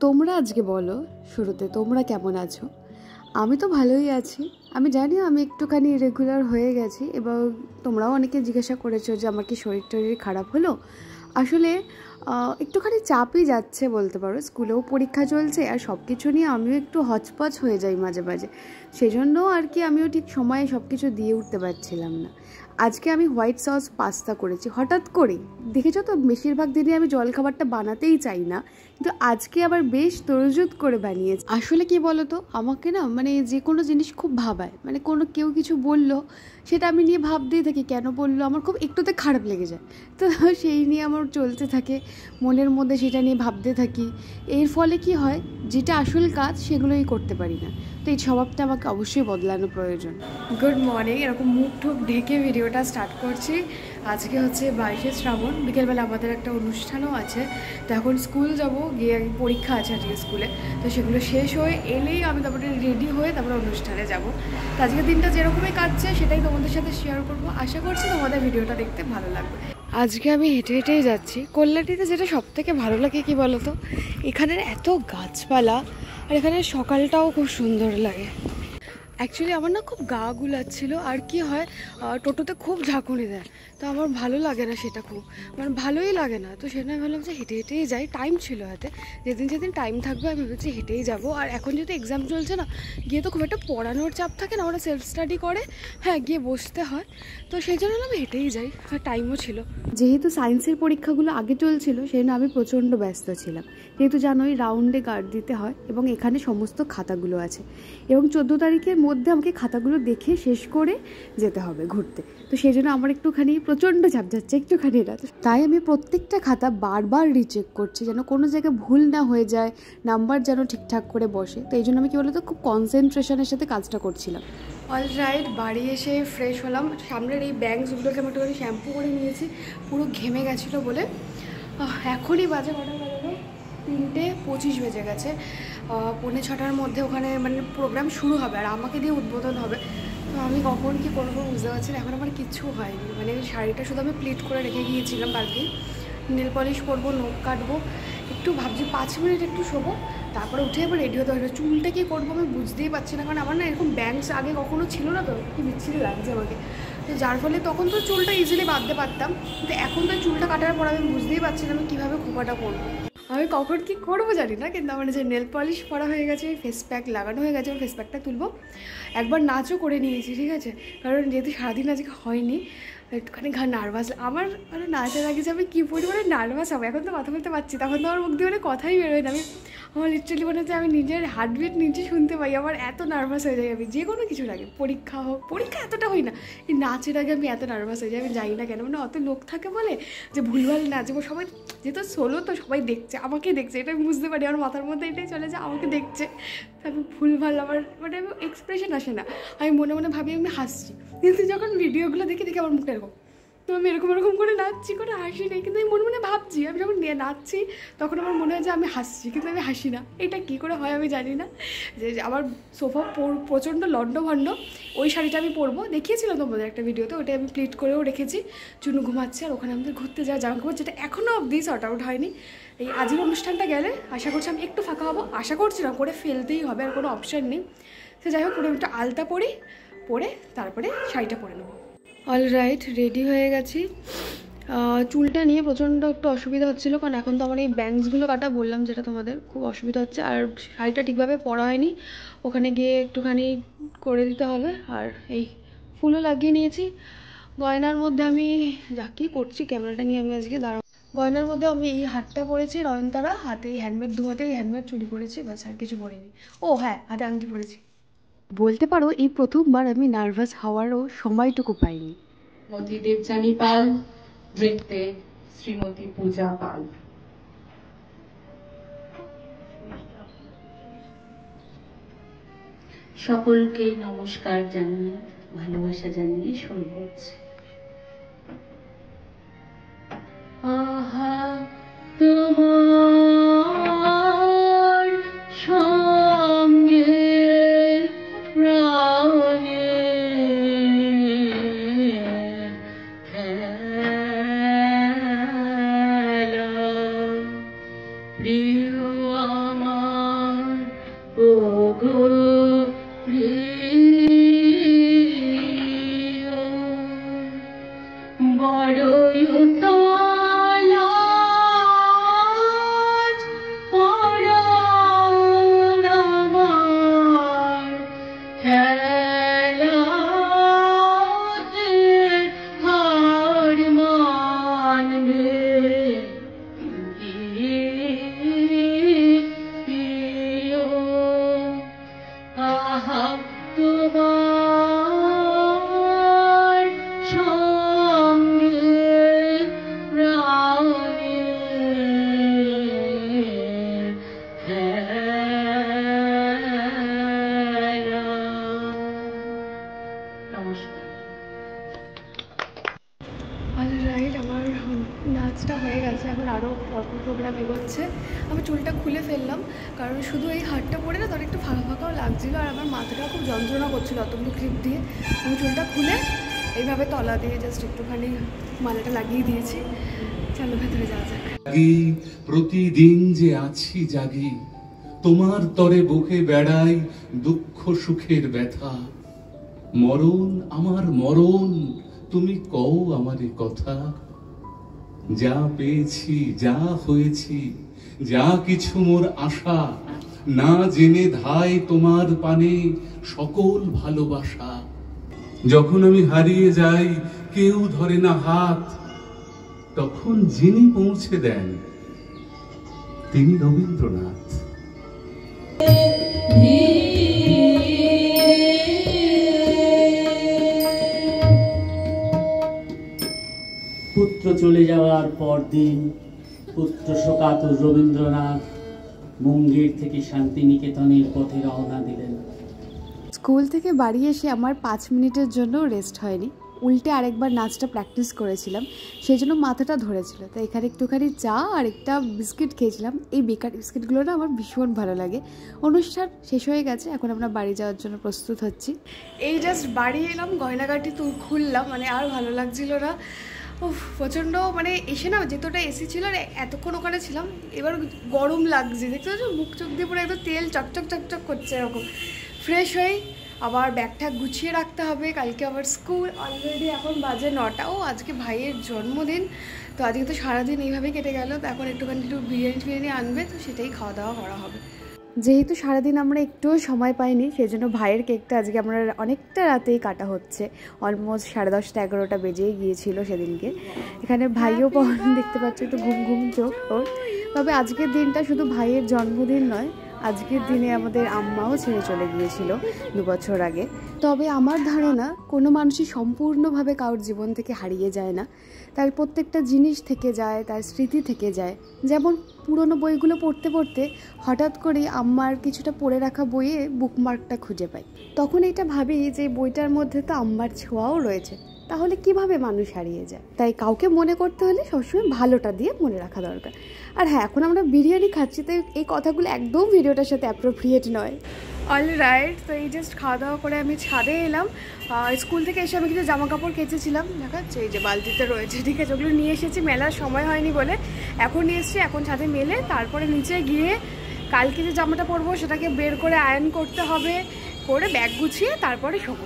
তোমরা আজকে বলো শুরুতে তোমরা কেমন আছো? আমি তো ভালোই আছি। আমি জানি আমি একটুখানি ইরেগুলার হয়ে গেছি এবং তোমরাও অনেকে জিজ্ঞাসা করেছো যে আমার কি শরীর টরীর খারাপ হলো। আসলে একটুখানি চাপই যাচ্ছে বলতে পারো, স্কুলেও পরীক্ষা চলছে আর সব কিছু নিয়ে আমিও একটু হচপচ হয়ে যাই মাঝে মাঝে। সেজন্য আর কি আমিও ঠিক সময়ে সব কিছু দিয়ে উঠতে পারছিলাম না। আজকে আমি হোয়াইট সস পাস্তা করেছি হঠাৎ করে। দেখেছো তো বেশিরভাগ দিনে আমি জলখাবারটা বানাতেই চাই না, কিন্তু আজকে আবার বেশ তরজুত করে বানিয়েছি। আসলে কি বলো তো, আমাকে না মানে যে কোনো জিনিস খুব ভাবায়, মানে কোনো কেউ কিছু বললো সেটা আমি নিয়ে ভাবতেই থাকি কেন বললো, আমার খুব একটুতে খারাপ লেগে যায়। তো সেই নিয়ে আমার চলতে থাকে, মনের মধ্যে সেটা নিয়ে ভাবতে থাকি। এর ফলে কি হয়, যেটা আসল কাজ সেগুলোই করতে পারি না। তো এই স্বভাবটা আমাকে অবশ্যই বদলানো প্রয়োজন। গুড মর্নিং, এরকম মুখ ঠুক ঢেকে ভিডিওটা স্টার্ট করছি। আজকে হচ্ছে 22শে শ্রাবণ, বিকেলবেলা আমাদের একটা অনুষ্ঠানও আছে। তো এখন স্কুল যাব, গিয়ে পরীক্ষা আছে আজকে স্কুলে। তো সেগুলো শেষ হয়ে এলেই আমি তারপরে রেডি হয়ে তারপরে অনুষ্ঠানে যাব। তো আজকে দিনটা যেরকমই কাটছে সেটাই তোমাদের সাথে শেয়ার করবো। আশা করছি তোমাদের ভিডিওটা দেখতে ভালো লাগবে। আজকে আমি হেঁটে হেঁটেই যাচ্ছি কল্যাণীতে। যেটা সব থেকে ভালো লাগে কি বলতো, এখানের এত গাছপালা আর এখানে সকালটাও খুব সুন্দর লাগে। অ্যাকচুয়ালি আমার না খুব গা গুলাচ্ছিল, আর কি হয় টোটোতে খুব ঝাঁকুনি দেয়, তো আমার ভালো লাগে না সেটা, খুব মানে ভালোই লাগে না। তো সেটা আমি ভাবলাম যে হেঁটে হেঁটেই যাই, টাইম ছিল হাতে, যেদিন যেদিন টাইম থাকবে আমি ভেবেছি হেঁটেই যাবো। আর এখন যেহেতু এক্সাম চলছে না, গিয়ে তো খুব একটা পড়ানোর চাপ থাকে না, ওরা সেলফ স্টাডি করে, হ্যাঁ গিয়ে বসতে হয়। তো সেই জন্য আমি হেঁটেই যাই, আর টাইমও ছিল। যেহেতু সায়েন্সের পরীক্ষাগুলো আগে চলছিল সেই জন্য আমি প্রচণ্ড ব্যস্ত ছিলাম। যেহেতু জানোই রাউন্ডে গার্ড দিতে হয় এবং এখানে সমস্ত খাতাগুলো আছে এবং 14 তারিখের মধ্যে আমাকে খাতাগুলো দেখে শেষ করে যেতে হবে ঘুরতে। তো সেই জন্য আমার একটুখানি প্রচণ্ড চাপ যাচ্ছে একটুখানি এটা। তাই আমি প্রত্যেকটা খাতা বারবার রিচেক করছি যেন কোনো জায়গায় ভুল না হয়ে যায়, নাম্বার যেন ঠিকঠাক করে বসে। তো এই জন্য আমি কি বলতো খুব কনসেন্ট্রেশনের সাথে কাজটা করছিলাম। অলরাইট, বাড়ি এসে ফ্রেশ হলাম। সামনের এই ব্যাংকসগুলোকে আমি একটুখানি শ্যাম্পু করে নিয়েছি, পুরো ঘেমে গেছিলো বলে। এখনই বাজে কটা বাজানো, 3:25 বেজে গেছে। 5:45-6টার মধ্যে ওখানে মানে প্রোগ্রাম শুরু হবে আর আমাকে দিয়ে উদ্বোধন হবে। তো আমি কখন কী করবো বুঝতে পারছি না। এখন আমার কিচ্ছু হয়নি, মানে শাড়িটা শুধু আমি প্লিট করে রেখে গিয়েছিলাম কালকেই। নেল পলিশ করবো, নখ কাটবো, একটু ভাবছি 5 মিনিট একটু শোবো, তারপরে উঠে এবার রেডি হতে হবে। চুলটা কী করবো আমি বুঝতেই পারছি না, কারণ আমার না এরকম ব্যাংকস আগে কখনো ছিল না, তো কি বিচ্ছিরি লাগছে আমাকে। তো যার ফলে তখন তো চুলটা ইজিলি বাঁধতে পারতাম, কিন্তু এখন তো চুলটা কাটার পর আমি বুঝতেই পারছি না আমি কীভাবে খোপাটা করবো। আমি কখন কী করবো জানি না, কিন্তু আমার যে নেল পলিশ করা হয়ে গেছে, ফেস প্যাক লাগানো হয়ে গেছে, ফেস প্যাকটা তুলবো। একবার নাচও করে নিয়েছি, ঠিক আছে, কারণ যেহেতু সারাদিন আজকে হয়নি একটুখানি নার্ভাস আমার। মানে নাচের আগে যে আমি কী পরিমাণে নার্ভাস হবো, এখন তো কথা বলতে পারছি, তখন তো আমার মুখ দিয়ে মানে কথাই বেরোয় না। আমার লিটারালি মনে হচ্ছে আমি নিজের হার্টবিট নিজে শুনতে পাই, আমার এত নার্ভাস হয়ে যাই আমি যে কোনো কিছুর আগে। পরীক্ষা হোক, পরীক্ষা এতটা হই না, এই নাচের আগে আমি এত নার্ভাস হয়ে যাই, আমি জানি না কেন। মানে অত লোক থাকে বলে যে ভুলভাল নাচবো, সবাই যেহেতু সোলো তো সবাই দেখছে, আমাকে দেখছে, এটা আমি বুঝতে পারি, আমার মাথার মধ্যে এটাই চলে যে আমাকে দেখছে। আমি ভুলভাল আমার মানে এক্সপ্রেশন আসে না, আমি মনে মনে ভাবি আমি হাসছি, কিন্তু যখন ভিডিওগুলো দেখি দেখি আমার মুখটা এরকম। তো আমি এরকম করে নাচছি, করে হাসি নেই, কিন্তু আমি মনে মনে ভাবছি। আমি যখন নাচছি তখন আমার মনে হয় যে আমি হাসছি, কিন্তু আমি হাসি না। এটা কী করে হয় আমি জানি না। যে আমার সোফা প্রচণ্ড লণ্ডভণ্ড, ওই শাড়িটা আমি পরবো, দেখিয়েছিলাম তোমাদের একটা ভিডিওতে, ওটাই আমি প্লিট করেও রেখেছি। চুনু ঘুমাচ্ছে আর ওখানে আমাদের ঘুরতে যাওয়া জামা কাপড়, যেটা এখনও অবধি শর্ট আউট হয়নি। এই আজকের অনুষ্ঠানটা গেলে আশা করছি আমি একটু ফাঁকা হবো, আশা করছি না, করে ফেলতেই হবে, আর কোনো অপশান নেই। তো যাই হোক, একটু আলতা পরি, পরে তারপরে শাড়িটা পরে নেবো। অলরাইট, রেডি হয়ে গেছি। চুলটা নিয়ে প্রচণ্ড একটু অসুবিধা হচ্ছিলো, কারণ এখন তো আমার এই ব্যাংকসগুলো কাটা বললাম, যেটা তোমাদের খুব অসুবিধা হচ্ছে। আর শাড়িটা ঠিকভাবে পরা হয়নি, ওখানে গিয়ে একটুখানি করে দিতে হবে। আর এই ফুলও লাগিয়ে নিয়েছি। গয়নার মধ্যে আমি যা কী করছি, ক্যামেরাটা নিয়ে আমি আজকে দাঁড়াবো। গয়নার মধ্যে আমি এই হাতটা পরেছি নয়নতারা, হাতে এই হ্যান্ডমেড, দু হাতে এই হ্যান্ডমেড চুড়ি পরেছি, ব্যাস আর কিছু পরিনি। ও হ্যাঁ, হাতে আংটি পরেছি। বলতে পারো এই প্রথমবার আমি নার্ভাস হওয়ারও সময়টুকু পাইনি। মতি দেবযানী পাল, নৃত্যে শ্রীমতী পূজা পাল। সকলকে নমস্কার জানিয়ে, ভালোবাসা জানিয়ে শুরু করছি। আহা তোমার সঙ্গে প্রিয় আমার গো প্রিয় বড়ই তলাজ পরাণ আমার খেলাতে হার মানবে আহা তোমার সঙ্গে প্রাণের খেলা। নমস্কার। অলরাইট, আমার নাচটা হয়ে গেছে, এখন আরও প্রোগ্রাম এগোচ্ছে। আমি চুলটা খুলে ফেললাম কারণ শুধু এই হাতটা পরে না তার একটু ফাঁকা ফাঁকাও লাগছিলো, আর আমার মাথাটা খুব যন্ত্রণা করছিলো অতগুলো ক্লিপ দিয়ে। আমি চুলটা খুলে এইভাবে তলা দিয়ে জাস্ট একটুখানি মালাটা লাগিয়ে দিয়েছি। চলো ভেতরে যাওয়া যাক। প্রতিদিন যে আছি জাগি, তোমার তরে বুকে বেড়াই দুঃখ সুখের ব্যথা। মরণ আমার মরণ, তুমি কও আমারে কথা। যা পেয়েছি যা হয়েছি যা কিছু মোর আশা, না জেনে ধায় তোমার পানে সকল ভালোবাসা। যখন আমি হারিয়ে যাই কেউ ধরে না হাত, তখন যিনি পৌঁছে দেন তিনি রবীন্দ্রনাথ। পুত্র চলে যাওয়ার পরদিন পুত্র শোকাতুর রবীন্দ্রনাথ মুঙ্গের থেকে শান্তিনিকেতনের পথে রওনা দিলেন। স্কুল থেকে বাড়ি এসে আমার 5 মিনিটের জন্য রেস্ট হয়নি, উল্টে আরেকবার নাচটা প্র্যাকটিস করেছিলাম, সেই জন্য মাথাটা ধরেছিল। তো এখানে একটুখানি চা আর একটা বিস্কিট খেয়েছিলাম। এই বেকার বিস্কিটগুলো না আমার ভীষণ ভালো লাগে। অনুষ্ঠান শেষ হয়ে গেছে, এখন আমরা বাড়ি যাওয়ার জন্য প্রস্তুত হচ্ছি। এই জাস্ট বাড়ি এলাম, গয়নাগাটি তো খুললাম, মানে আর ভালো লাগছিল না। প্রচণ্ড মানে এসে না যেতটা এসি ছিল আর এতক্ষণ ওখানে ছিলাম, এবার গরম লাগছে, দেখতে পাচ্ছ মুখ চোখ দিয়ে পুরো একদম তেল চকচক চকচক করছে এরকম। ফ্রেশ হয়ে আবার ব্যাগটা গুছিয়ে রাখতে হবে, কালকে আবার স্কুল। অলরেডি এখন বাজে 9টা। আজকে ভাইয়ের জন্মদিন, তো আজকে তো সারাদিন এইভাবেই কেটে গেল। তো এখন একটুখানি একটু বিরিয়ানি আনবে, তো সেটাই খাওয়া দাওয়া করা হবে। যেহেতু সারাদিন আমরা একটুও সময় পাইনি, সেই জন্য ভাইয়ের কেকটা আজকে আমরা অনেকটা রাতেই কাটা হচ্ছে। অলমোস্ট 10:30 11টা বেজেই গিয়েছিল সেদিনকে। এখানে ভাইও দেখতে পাচ্ছি একটু ঘুম ঘুম চোখ ওর। তবে আজকের দিনটা শুধু ভাইয়ের জন্মদিন নয়, আজকের দিনে আমাদের আম্মাও ছেড়ে চলে গিয়েছিল 2 বছর আগে। তবে আমার ধারণা কোনো মানুষই সম্পূর্ণভাবে কারোর জীবন থেকে হারিয়ে যায় না, তার প্রত্যেকটা জিনিস থেকে যায়, তার স্মৃতি থেকে যায়। যেমন পুরনো বইগুলো পড়তে পড়তে হঠাৎ করেই আম্মার কিছুটা পড়ে রাখা বইয়ে বুকমার্কটা খুঁজে পাই, তখন এটা ভাবি যে বইটার মধ্যে তো আম্মার ছোঁয়াও রয়েছে, তাহলে কিভাবে মানুষ হারিয়ে যায়। তাই কাউকে মনে করতে হলে সবসময় ভালোটা দিয়ে মনে রাখা দরকার। আর হ্যাঁ, এখন আমরা বিরিয়ানি খাচ্ছি, তাই এই কথাগুলো একদম ভিডিওটার সাথে অ্যাপ্রোপ্রিয়েট নয়। অলরাইট, তো এই জাস্ট খাওয়া দাওয়া করে আমি ছাদে এলাম। স্কুল থেকে এসে আমি কিছু জামা কাপড় কেচেছিলাম, দেখাচ্ছে এই যে বালতিতে রয়েছে, ঠিক আছে, ওগুলো নিয়ে এসেছি, মেলার সময় হয়নি বলে এখন নিয়ে এসেছি। এখন ছাদে মেলে তারপরে নিচে গিয়ে কালকে যে জামাটা পরবো সেটাকে বের করে আয়রন করতে হবে, করে ব্যাগ গুছিয়ে তারপরে শোবো।